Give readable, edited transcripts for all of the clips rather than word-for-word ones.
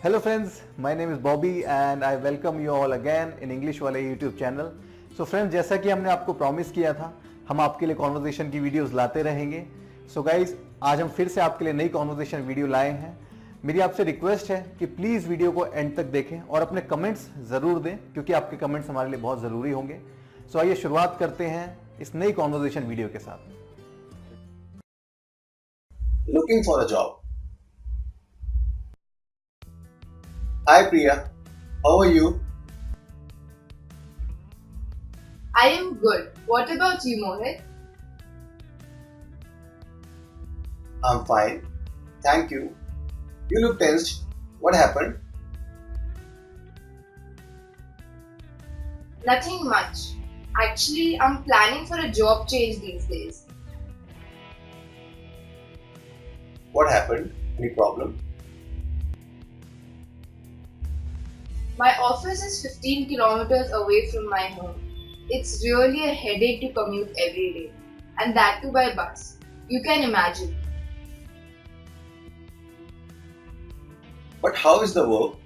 Hello friends, my name is Bobby and I welcome you all again in englishwale YouTube channel. So friends, जैसा कि हमने आपको promise किया था, हम आपके लिए कॉन्वर्जेशन की वीडियोस लाते रहेंगे. So guys, आज हम फिर से आपके लिए नई कॉन्वर्जेशन वीडियो लाए हैं. मेरी आपसे रिक्वेस्ट है कि प्लीज वीडियो को एंड तक देखें और अपने कमेंट्स जरूर दें, क्योंकि आपके कमेंट्स हमारे लिए बहुत जरूरी होंगे. सो आइए शुरुआत करते हैं इस नई कॉन्वर्जेशन वीडियो के साथ. Looking for a job. Hi Priya, how are you? I am good. What about you, Mohit? I'm fine. Thank you. You look tensed. What happened? Nothing much. Actually, I'm planning for a job change these days. What happened? Any problem? My office is 15 kilometers away from my home. It's really a headache to commute every day, and that too by bus. You can imagine. But how is the work?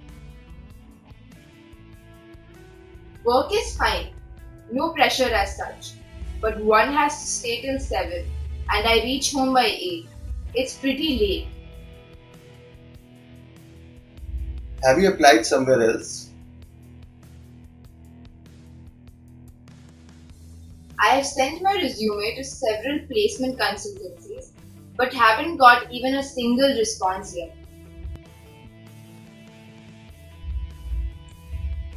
Work is fine. No pressure as such. But one has to stay till 7, and I reach home by 8. It's pretty late. Have you applied somewhere else? I have sent my resume to several placement consultancies, but haven't got even a single response yet.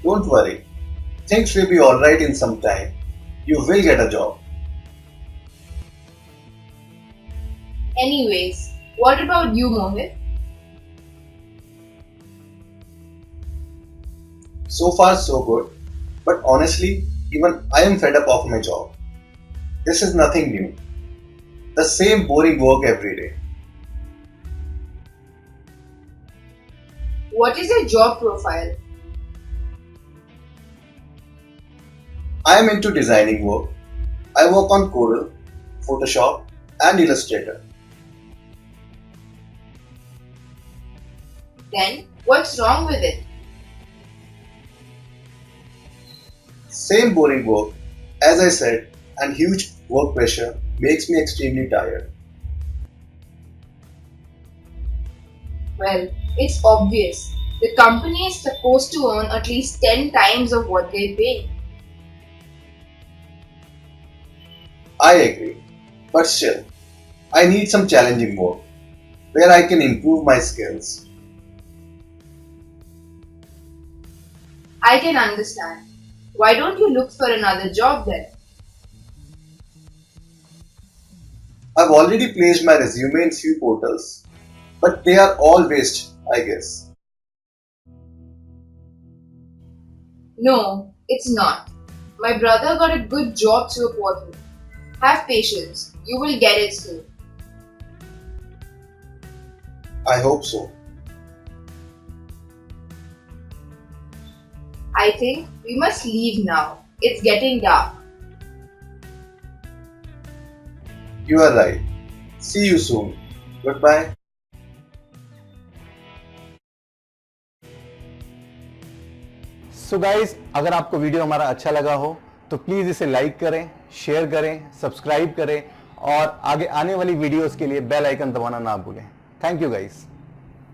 Don't worry. Things will be alright in some time. You will get a job. Anyways, what about you, Mohit? So far so good. But honestly, even I am fed up of my job. This is nothing new. The same boring work every day. What is your job profile? I am into designing work. I work on Corel, Photoshop and Illustrator. Then, what's wrong with it? Same boring work, as I said, and huge work pressure makes me extremely tired. Well, it's obvious. The company is supposed to earn at least 10 times of what they pay. I agree, but still, I need some challenging work where I can improve my skills. I can understand. Why don't you look for another job then? I've already placed my resume in few portals, but they are all waste, I guess. No, it's not. My brother got a good job through a portal. Have patience. You will get it soon. I hope so. I think we must leave now. It's getting dark. You are right. See you soon. Goodbye. So guys, अगर आपको video हमारा अच्छा लगा हो तो please इसे like करें, share करें, सब्सक्राइब करें और आगे आने वाली वीडियोस के लिए बेल आइकन दबाना ना भूलें. Thank you guys.